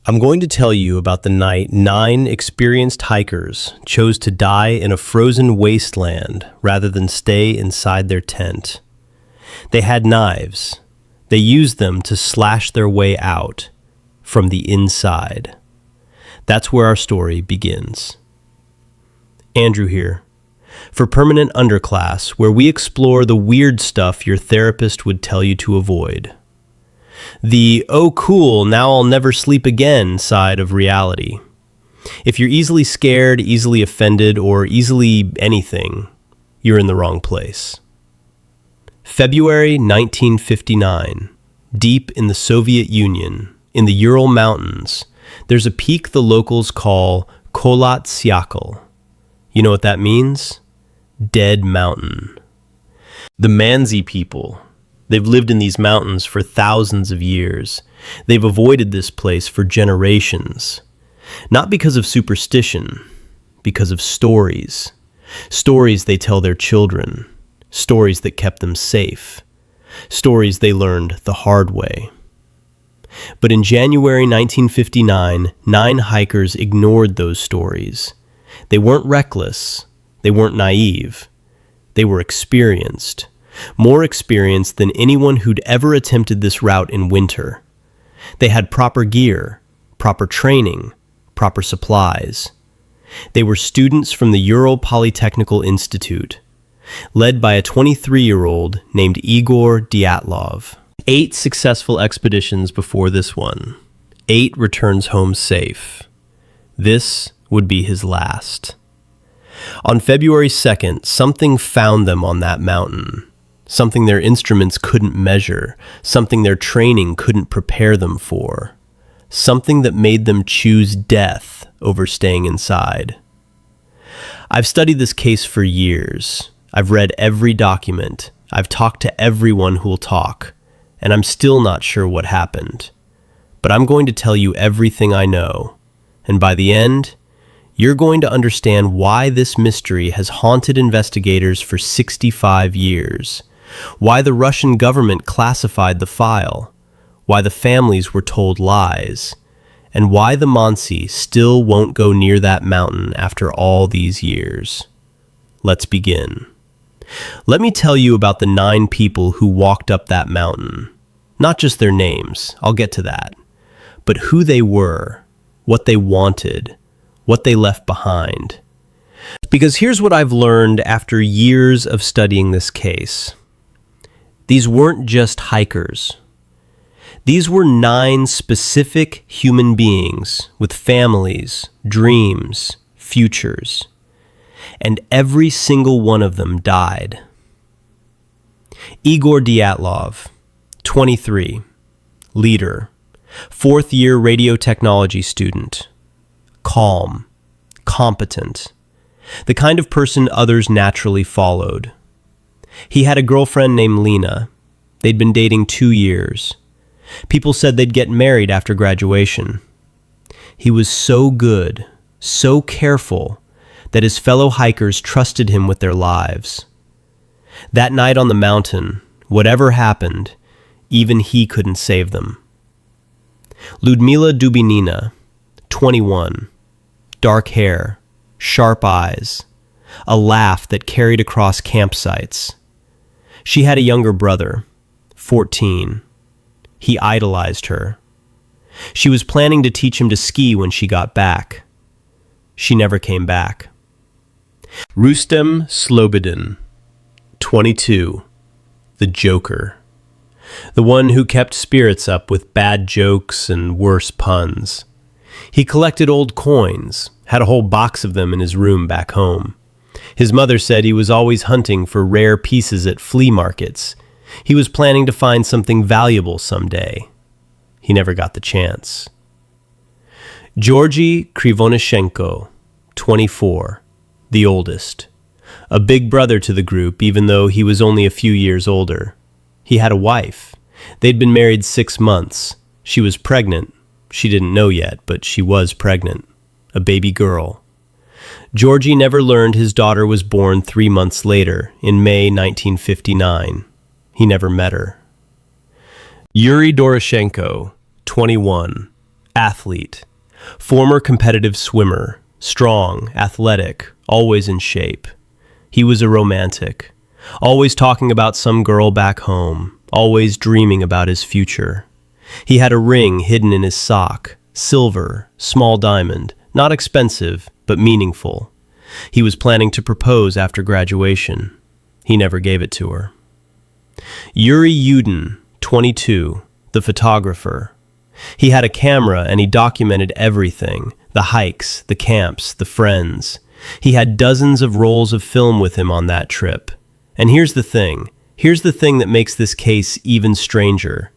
I'm going to tell you about the night 9 experienced hikers chose to die in a frozen wasteland rather than stay inside their tent. They had knives. They used them to slash their way out from the inside. That's where our story begins. Andrew here, for Permanent Underclass, where we explore the weird stuff your therapist would tell you to avoid. The, oh cool, now I'll never sleep again side of reality. If you're easily scared, easily offended, or easily anything, you're in the wrong place. February 1959, deep in the Soviet Union, in the Ural Mountains, there's a peak the locals call Kholat Syakhl. You know what that means? Dead mountain. The Mansi people, they've lived in these mountains for thousands of years. They've avoided this place for generations. Not because of superstition, because of stories. Stories they tell their children. Stories that kept them safe. Stories they learned the hard way. But in January 1959, 9 hikers ignored those stories. They weren't reckless. They weren't naive. They were experienced. More experienced than anyone who'd ever attempted this route in winter. They had proper gear, proper training, proper supplies. They were students from the Ural Polytechnical Institute, led by a 23-year-old named Igor Dyatlov. 8 successful expeditions before this one. 8 returns home safe. This would be his last. On February 2nd, something found them on that mountain. Something their instruments couldn't measure, something their training couldn't prepare them for, something that made them choose death over staying inside. I've studied this case for years. I've read every document. I've talked to everyone who'll talk, and I'm still not sure what happened. But I'm going to tell you everything I know, and by the end, you're going to understand why this mystery has haunted investigators for 65 years. Why the Russian government classified the file, why the families were told lies, and why the Mansi still won't go near that mountain after all these years. Let's begin. Let me tell you about the 9 people who walked up that mountain. Not just their names, I'll get to that, but who they were, what they wanted, what they left behind. Because here's what I've learned after years of studying this case. These weren't just hikers. These were 9 specific human beings with families, dreams, futures. And every single one of them died. Igor Dyatlov, 23, leader, 4th-year radio technology student, calm, competent, the kind of person others naturally followed. He had a girlfriend named Lena. They'd been dating 2 years. People said they'd get married after graduation. He was so good, so careful, that his fellow hikers trusted him with their lives. That night on the mountain, whatever happened, even he couldn't save them. Ludmila Dubinina, 21, dark hair, sharp eyes, a laugh that carried across campsites. She had a younger brother, 14. He idolized her. She was planning to teach him to ski when she got back. She never came back. Rustem Slobodin, 22, the Joker. The one who kept spirits up with bad jokes and worse puns. He collected old coins, had a whole box of them in his room back home. His mother said he was always hunting for rare pieces at flea markets. He was planning to find something valuable someday. He never got the chance. Georgy Krivonishenko, 24, the oldest. A big brother to the group, even though he was only a few years older. He had a wife. They'd been married 6 months. She was pregnant. She didn't know yet, but she was pregnant. A baby girl. Georgy never learned his daughter was born 3 months later, in May 1959. He never met her. Yuri Doroshenko, 21, Athlete. Former competitive swimmer. Strong, athletic, always in shape. He was a romantic. Always talking about some girl back home. Always dreaming about his future. He had a ring hidden in his sock. Silver, small diamond. Not expensive, but meaningful. He was planning to propose after graduation. He never gave it to her. Yuri Yudin, 22, the photographer. He had a camera and he documented everything, the hikes, the camps, the friends. He had dozens of rolls of film with him on that trip. And here's the thing that makes this case even stranger.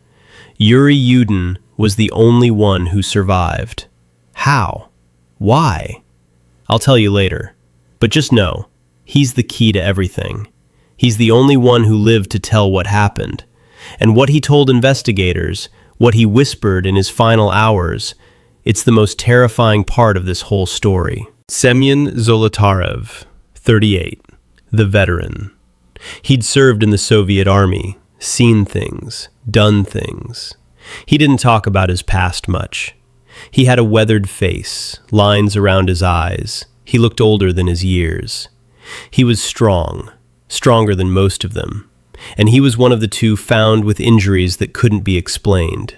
Yuri Yudin was the only one who survived. How? Why? I'll tell you later. But just know, he's the key to everything. He's the only one who lived to tell what happened. And what he told investigators, what he whispered in his final hours, it's the most terrifying part of this whole story. Semyon Zolotarev, 38, the veteran. He'd served in the Soviet army, seen things, done things. He didn't talk about his past much. He had a weathered face, lines around his eyes. He looked older than his years. He was strong, stronger than most of them, and he was one of the two found with injuries that couldn't be explained.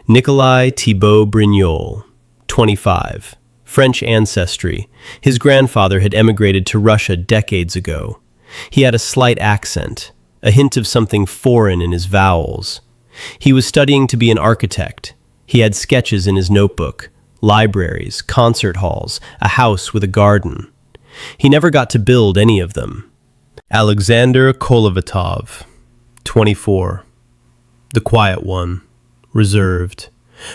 Nikolai Thibault Brignol, 25, French ancestry. His grandfather had emigrated to Russia decades ago. He had a slight accent, a hint of something foreign in his vowels. He was studying to be an architect. He had sketches in his notebook, libraries, concert halls, a house with a garden. He never got to build any of them. Alexander Kolovatov, 24, the quiet one, reserved,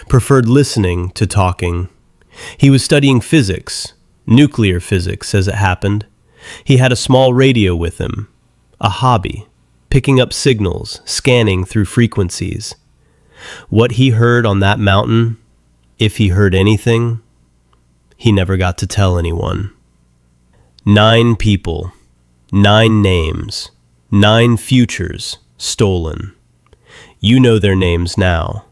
preferred listening to talking. He was studying physics, nuclear physics as it happened. He had a small radio with him, a hobby, picking up signals, scanning through frequencies. What he heard on that mountain, if he heard anything, he never got to tell anyone. 9 people, 9 names, 9 futures stolen. You know their names now.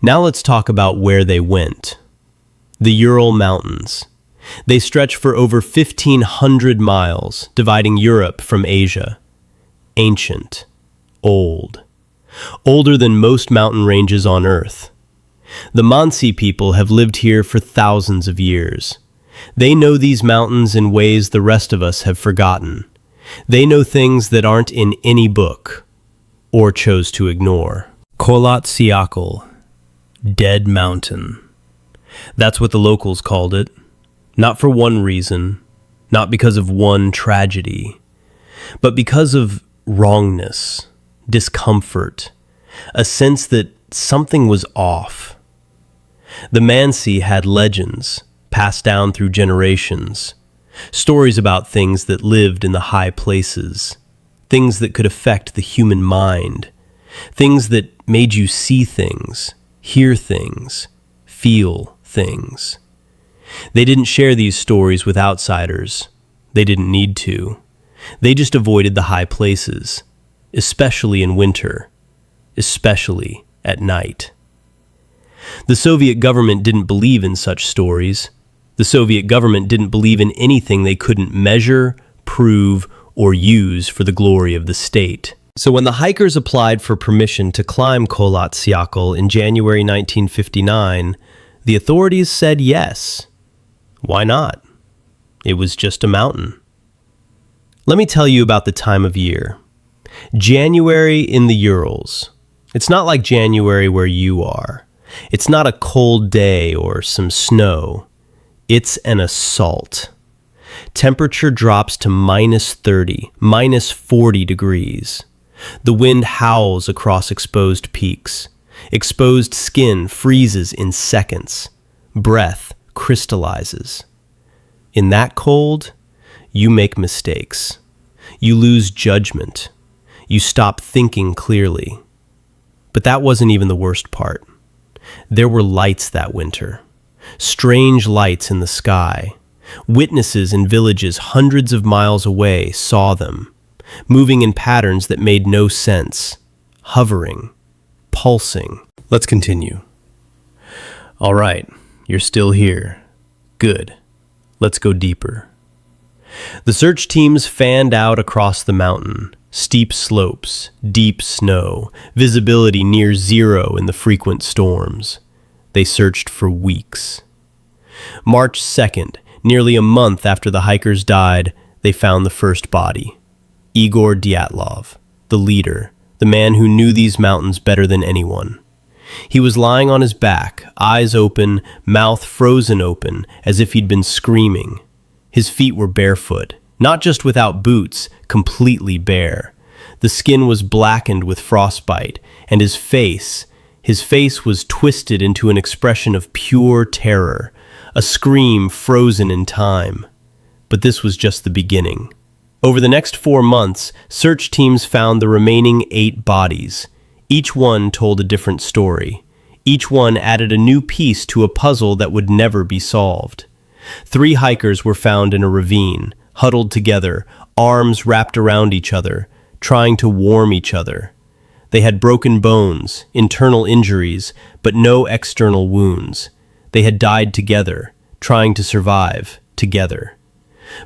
Now let's talk about where they went. The Ural Mountains. They stretch for over 1,500 miles, dividing Europe from Asia. Ancient. Old. Older than most mountain ranges on Earth. The Mansi people have lived here for thousands of years. They know these mountains in ways the rest of us have forgotten. They know things that aren't in any book, or chose to ignore. Kholat Syakhl, Dead Mountain. That's what the locals called it. Not for one reason, not because of one tragedy, but because of wrongness, discomfort, a sense that something was off. The Mansi had legends, passed down through generations, stories about things that lived in the high places, things that could affect the human mind, things that made you see things, hear things, feel things. They didn't share these stories with outsiders. They didn't need to. They just avoided the high places, especially in winter, especially at night. The Soviet government didn't believe in such stories. The Soviet government didn't believe in anything they couldn't measure, prove, or use for the glory of the state. So when the hikers applied for permission to climb Kholat Syakhl in January 1959, the authorities said yes. Why not? It was just a mountain. Let me tell you about the time of year. January in the Urals. It's not like January where you are. It's not a cold day or some snow. It's an assault. Temperature drops to -30, -40 degrees. The wind howls across exposed peaks. Exposed skin freezes in seconds. Breath crystallizes. In that cold, you make mistakes. You lose judgment. You stop thinking clearly. But that wasn't even the worst part. There were lights that winter. Strange lights in the sky. Witnesses in villages hundreds of miles away saw them, moving in patterns that made no sense, hovering, pulsing. Let's continue. All right, you're still here. Good. Let's go deeper. The search teams fanned out across the mountain. Steep slopes, deep snow, visibility near zero in the frequent storms. They searched for weeks. March 2nd, nearly a month after the hikers died, they found the first body. Igor Dyatlov, the leader, the man who knew these mountains better than anyone. He was lying on his back, eyes open, mouth frozen open, as if he'd been screaming. His feet were barefoot, not just without boots, completely bare. The skin was blackened with frostbite, and his face was twisted into an expression of pure terror, a scream frozen in time. But this was just the beginning. Over the next 4 months, search teams found the remaining 8 bodies. Each one told a different story. Each one added a new piece to a puzzle that would never be solved. 3 hikers were found in a ravine, huddled together, arms wrapped around each other, trying to warm each other. They had broken bones, internal injuries, but no external wounds. They had died together, trying to survive together.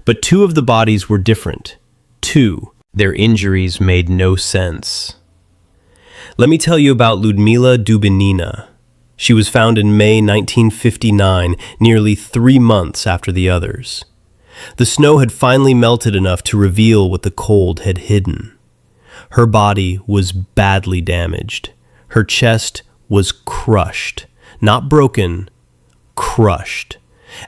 But 2 of the bodies were different. 2. Their injuries made no sense. Let me tell you about Ludmila Dubinina. She was found in May 1959, nearly 3 months after the others. The snow had finally melted enough to reveal what the cold had hidden. Her body was badly damaged. Her chest was crushed, not broken, crushed,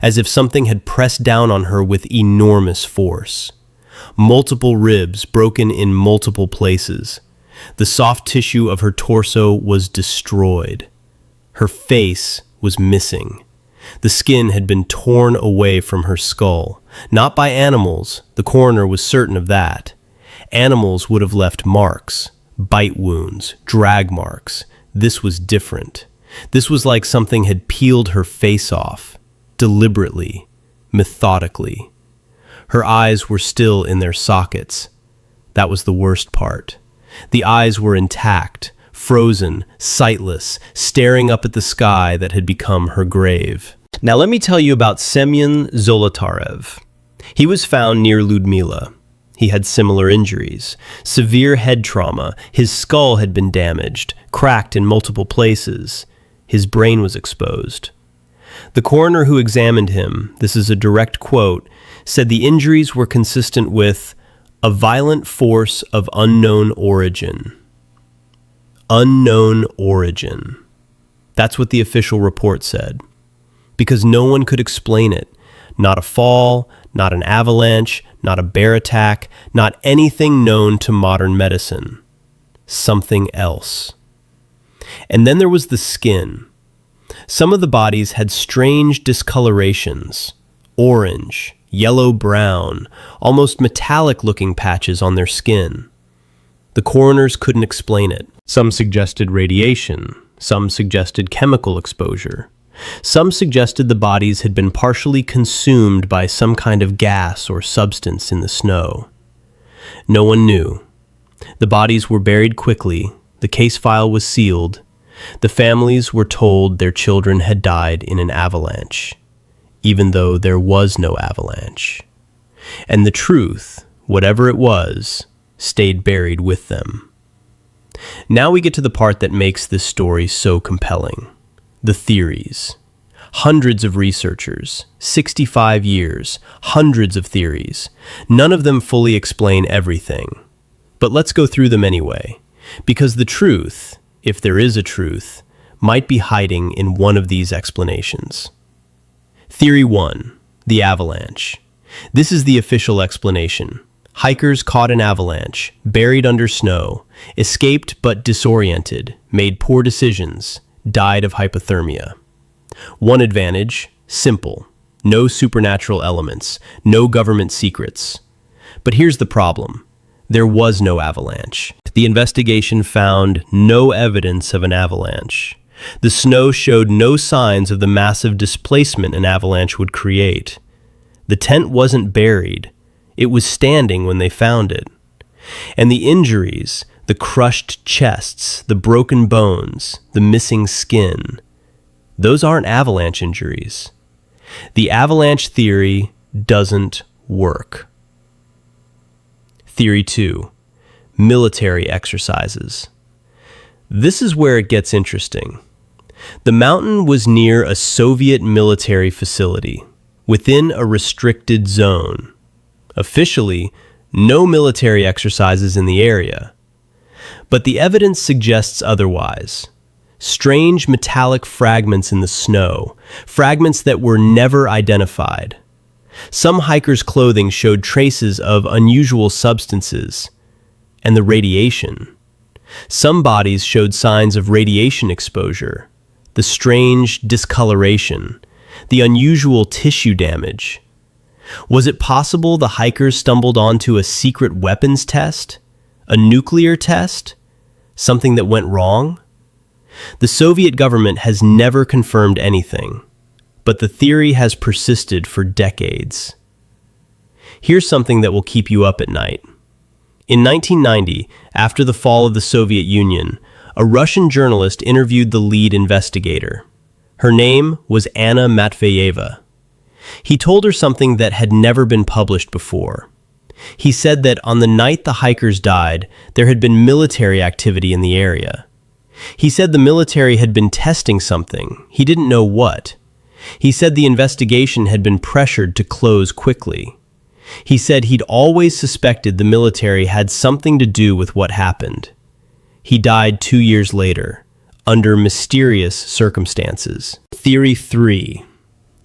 as if something had pressed down on her with enormous force. Multiple ribs broken in multiple places. The soft tissue of her torso was destroyed. Her face was missing. The skin had been torn away from her skull. Not by animals, the coroner was certain of that. Animals would have left marks, bite wounds, drag marks. This was different. This was like something had peeled her face off, deliberately, methodically. Her eyes were still in their sockets. That was the worst part. The eyes were intact, frozen, sightless, staring up at the sky that had become her grave. Now let me tell you about Semyon Zolotarev. He was found near Ludmila. He had similar injuries, severe head trauma. His skull had been damaged, cracked in multiple places. His brain was exposed. The coroner who examined him, this is a direct quote, said the injuries were consistent with a violent force of unknown origin. Unknown origin. That's what the official report said. Because no one could explain it. Not a fall, not an avalanche, not a bear attack, not anything known to modern medicine. Something else. And then there was the skin. Some of the bodies had strange discolorations. Orange, yellow-brown, almost metallic-looking patches on their skin. The coroners couldn't explain it. Some suggested radiation. Some suggested chemical exposure. Some suggested the bodies had been partially consumed by some kind of gas or substance in the snow. No one knew. The bodies were buried quickly. The case file was sealed. The families were told their children had died in an avalanche, even though there was no avalanche. And the truth, whatever it was, stayed buried with them. Now we get to the part that makes this story so compelling. The theories. Hundreds of researchers, 65 years, hundreds of theories. None of them fully explain everything. But let's go through them anyway, because the truth, if there is a truth, might be hiding in one of these explanations. Theory 1, the avalanche. This is the official explanation. Hikers caught an avalanche, buried under snow, escaped but disoriented, made poor decisions, died of hypothermia. One advantage, simple. No supernatural elements, no government secrets. But here's the problem. There was no avalanche. The investigation found no evidence of an avalanche. The snow showed no signs of the massive displacement an avalanche would create. The tent wasn't buried. It was standing when they found it. And the injuries, the crushed chests, the broken bones, the missing skin, Those aren't avalanche injuries. The avalanche theory doesn't work. Theory 2. Military exercises. This is where it gets interesting. The mountain was near a Soviet military facility, within a restricted zone. Officially, no military exercises in the area. But the evidence suggests otherwise. Strange metallic fragments in the snow, fragments that were never identified. Some hikers' clothing showed traces of unusual substances, and the radiation. Some bodies showed signs of radiation exposure, the strange discoloration, the unusual tissue damage. Was it possible the hikers stumbled onto a secret weapons test? A nuclear test? Something that went wrong? The Soviet government has never confirmed anything, but the theory has persisted for decades. Here's something that will keep you up at night. In 1990, after the fall of the Soviet Union, a Russian journalist interviewed the lead investigator. Her name was Anna Matveyeva. He told her something that had never been published before. He said that on the night the hikers died, there had been military activity in the area. He said the military had been testing something. He didn't know what. He said the investigation had been pressured to close quickly. He said he'd always suspected the military had something to do with what happened. He died 2 years later, under mysterious circumstances. Theory 3.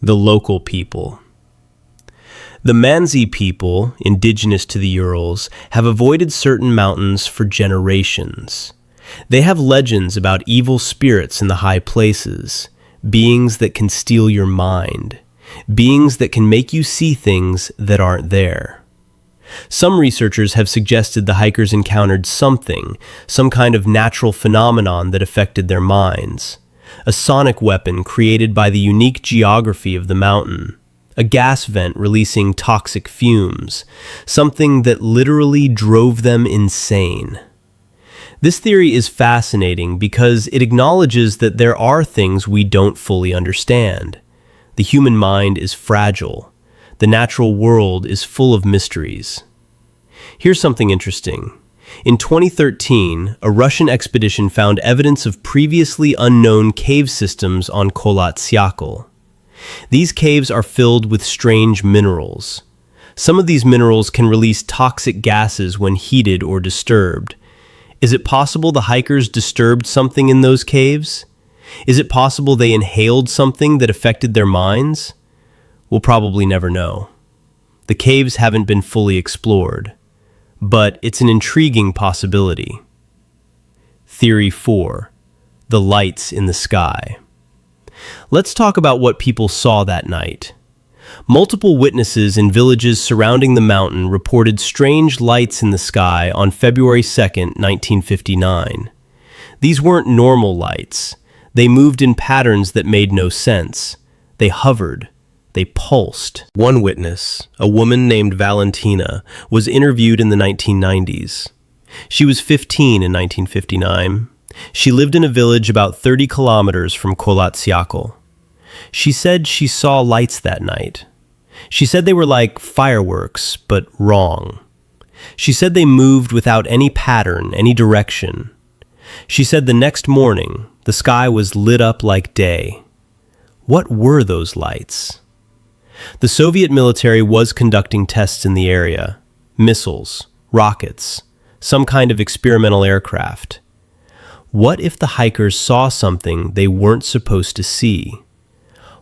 The local people. The Mansi people, indigenous to the Urals, have avoided certain mountains for generations. They have legends about evil spirits in the high places, beings that can steal your mind, beings that can make you see things that aren't there. Some researchers have suggested the hikers encountered something, some kind of natural phenomenon that affected their minds. A sonic weapon created by the unique geography of the mountain. A gas vent releasing toxic fumes. Something that literally drove them insane. This theory is fascinating because it acknowledges that there are things we don't fully understand. The human mind is fragile. The natural world is full of mysteries. Here's something interesting. In 2013, a Russian expedition found evidence of previously unknown cave systems on Kholat Syakhl. These caves are filled with strange minerals. Some of these minerals can release toxic gases when heated or disturbed. Is it possible the hikers disturbed something in those caves? Is it possible they inhaled something that affected their minds? We'll probably never know. The caves haven't been fully explored, but it's an intriguing possibility. Theory 4. The lights in the sky. Let's talk about what people saw that night. Multiple witnesses in villages surrounding the mountain reported strange lights in the sky on February 2, 1959. These weren't normal lights. They moved in patterns that made no sense. They hovered. They pulsed. One witness, a woman named Valentina, was interviewed in the 1990s. She was 15 in 1959. She lived in a village about 30 kilometers from Kholat Syakhl. She said she saw lights that night. She said they were like fireworks, but wrong. She said they moved without any pattern, any direction. She said the next morning, the sky was lit up like day. What were those lights? The Soviet military was conducting tests in the area. Missiles, rockets, some kind of experimental aircraft. What if the hikers saw something they weren't supposed to see?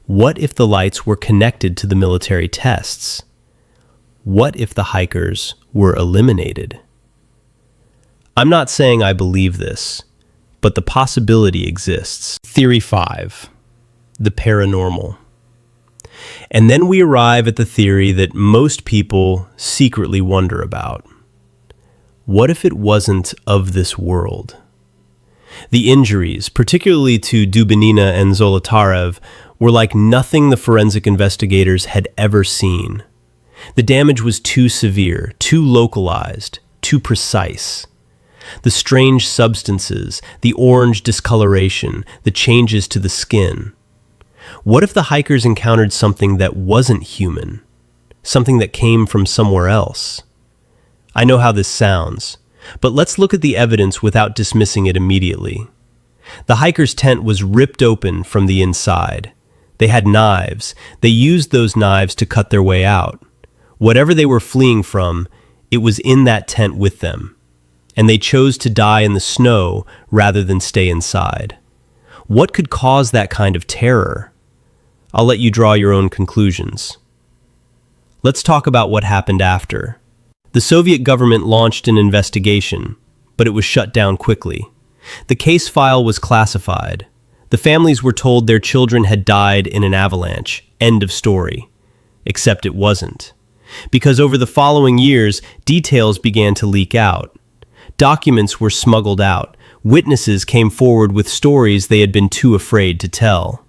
What if the lights were connected to the military tests? What if the hikers were eliminated? I'm not saying I believe this, but the possibility exists. Theory 5. The paranormal. And then we arrive at the theory that most people secretly wonder about. What if it wasn't of this world? The injuries, particularly to Dubinina and Zolotarev, were like nothing the forensic investigators had ever seen. The damage was too severe, too localized, too precise. The strange substances, the orange discoloration, the changes to the skin. What if the hikers encountered something that wasn't human? Something that came from somewhere else? I know how this sounds, but let's look at the evidence without dismissing it immediately. The hiker's tent was ripped open from the inside. They had knives. They used those knives to cut their way out. Whatever they were fleeing from, it was in that tent with them. And they chose to die in the snow rather than stay inside. What could cause that kind of terror? I'll let you draw your own conclusions. Let's talk about what happened after. The Soviet government launched an investigation, but it was shut down quickly. The case file was classified. The families were told their children had died in an avalanche. End of story. Except it wasn't. Because over the following years, details began to leak out. Documents were smuggled out. Witnesses came forward with stories they had been too afraid to tell.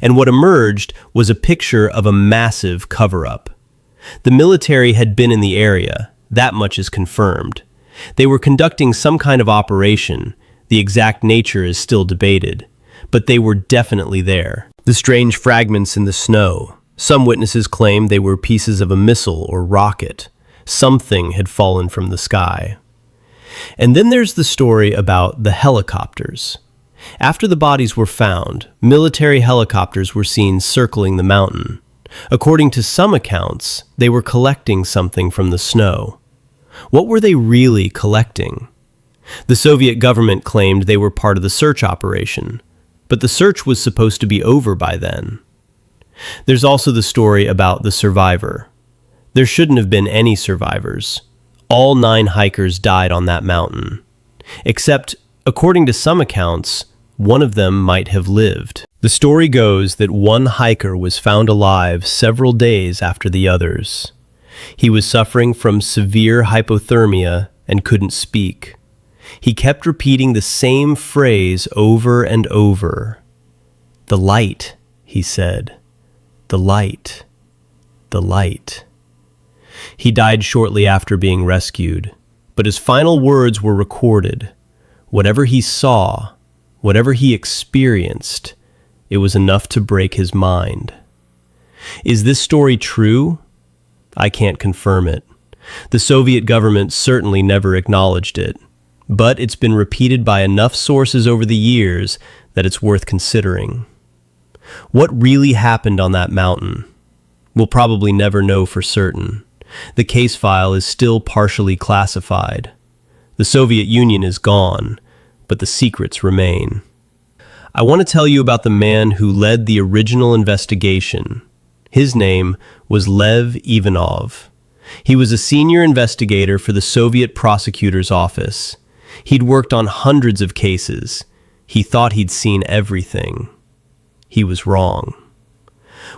And what emerged was a picture of a massive cover-up. The military had been in the area. That much is confirmed. They were conducting some kind of operation. The exact nature is still debated, but they were definitely there. The strange fragments in the snow. Some witnesses claimed they were pieces of a missile or rocket. Something had fallen from the sky. And then there's the story about the helicopters. After the bodies were found, military helicopters were seen circling the mountain. According to some accounts, they were collecting something from the snow. What were they really collecting? The Soviet government claimed they were part of the search operation, but the search was supposed to be over by then. There's also the story about the survivor. There shouldn't have been any survivors. All 9 hikers died on that mountain. Except, according to some accounts, one of them might have lived. The story goes that one hiker was found alive several days after the others. He was suffering from severe hypothermia and couldn't speak. He kept repeating the same phrase over and over. "The light," he said. "The light. The light." He died shortly after being rescued, but his final words were recorded. Whatever he saw, whatever he experienced, it was enough to break his mind. Is this story true? I can't confirm it. The Soviet government certainly never acknowledged it, but it's been repeated by enough sources over the years that it's worth considering. What really happened on that mountain? We'll probably never know for certain. The case file is still partially classified. The Soviet Union is gone, but the secrets remain. I want to tell you about the man who led the original investigation. His name was Lev Ivanov. He was a senior investigator for the Soviet prosecutor's office. He'd worked on hundreds of cases. He thought he'd seen everything. He was wrong.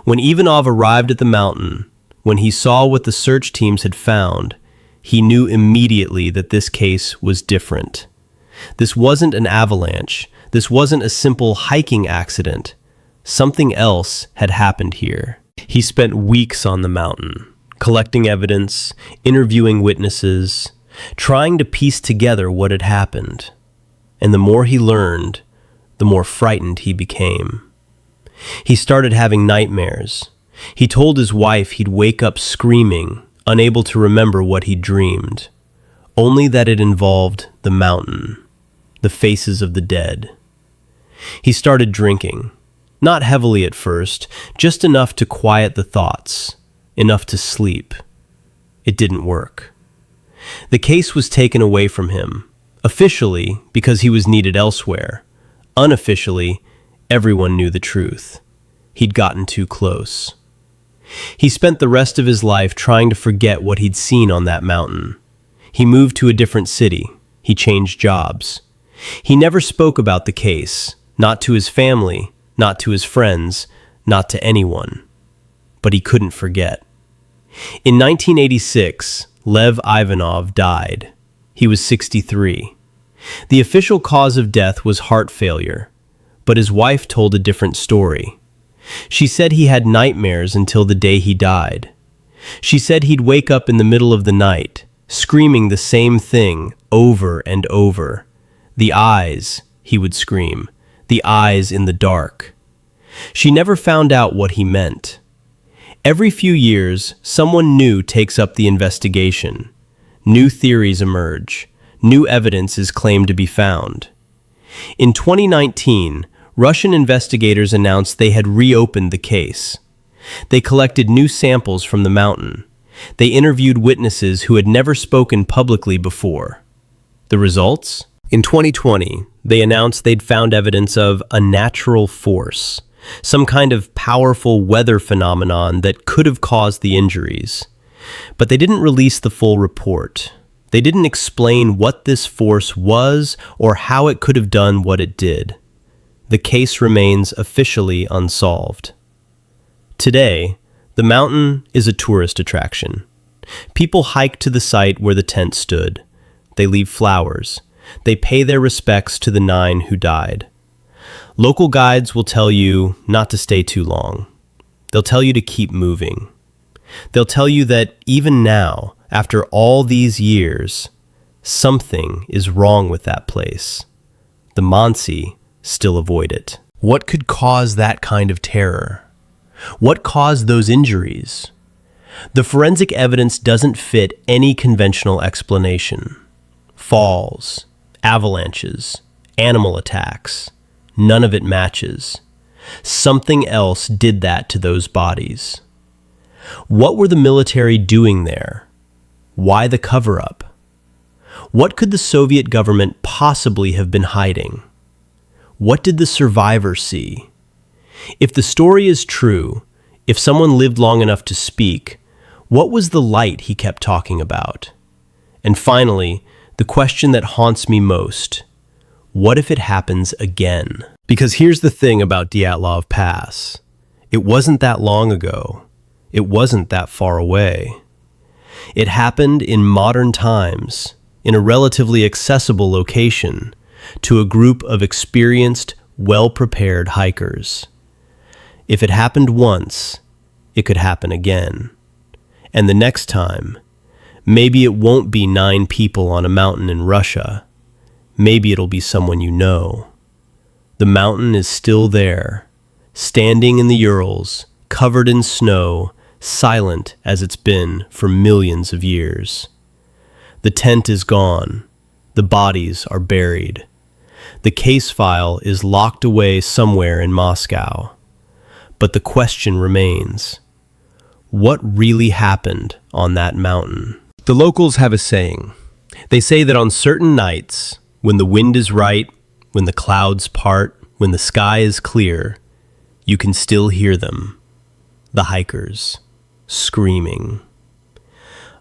When Ivanov arrived at the mountain, when he saw what the search teams had found, he knew immediately that this case was different. This wasn't an avalanche. This wasn't a simple hiking accident. Something else had happened here. He spent weeks on the mountain, collecting evidence, interviewing witnesses, trying to piece together what had happened. And the more he learned, the more frightened he became. He started having nightmares. He told his wife he'd wake up screaming, unable to remember what he'd dreamed, only that it involved the mountain, the faces of the dead. He started drinking, not heavily at first, just enough to quiet the thoughts, enough to sleep. It didn't work. The case was taken away from him, officially because he was needed elsewhere. Unofficially, everyone knew the truth. He'd gotten too close. He spent the rest of his life trying to forget what he'd seen on that mountain. He moved to a different city. He changed jobs. He never spoke about the case, not to his family, not to his friends, not to anyone. But he couldn't forget. In 1986, Lev Ivanov died. He was 63. The official cause of death was heart failure, but his wife told a different story. She said he had nightmares until the day he died. She said he'd wake up in the middle of the night, screaming the same thing over and over. "The eyes," he would scream, "the eyes in the dark." She never found out what he meant. Every few years, someone new takes up the investigation. New theories emerge. New evidence is claimed to be found. In 2019, Russian investigators announced they had reopened the case. They collected new samples from the mountain. They interviewed witnesses who had never spoken publicly before. The results? In 2020, they announced they'd found evidence of a natural force, some kind of powerful weather phenomenon that could have caused the injuries. But they didn't release the full report. They didn't explain what this force was or how it could have done what it did. The case remains officially unsolved. Today, the mountain is a tourist attraction. People hike to the site where the tent stood. They leave flowers. They pay their respects to the 9 who died. Local guides will tell you not to stay too long. They'll tell you to keep moving. They'll tell you that even now, after all these years, something is wrong with that place. The Mansi still avoid it. What could cause that kind of terror? What caused those injuries? The forensic evidence doesn't fit any conventional explanation. Falls, avalanches, animal attacks, none of it matches. Something else did that to those bodies. What were the military doing there? Why the cover-up? What could the Soviet government possibly have been hiding? What did the survivor see? If the story is true, if someone lived long enough to speak, what was the light he kept talking about? And finally, the question that haunts me most, what if it happens again? Because here's the thing about Dyatlov Pass. It wasn't that long ago. It wasn't that far away. It happened in modern times, in a relatively accessible location, to a group of experienced, well-prepared hikers. If it happened once, it could happen again. And the next time, maybe it won't be 9 people on a mountain in Russia. Maybe it'll be someone you know. The mountain is still there, standing in the Urals, covered in snow, silent as it's been for millions of years. The tent is gone. The bodies are buried. The case file is locked away somewhere in Moscow. But the question remains, what really happened on that mountain? The locals have a saying. They say that on certain nights, when the wind is right, when the clouds part, when the sky is clear, you can still hear them, the hikers, screaming.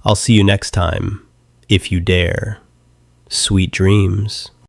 I'll see you next time, if you dare. Sweet dreams.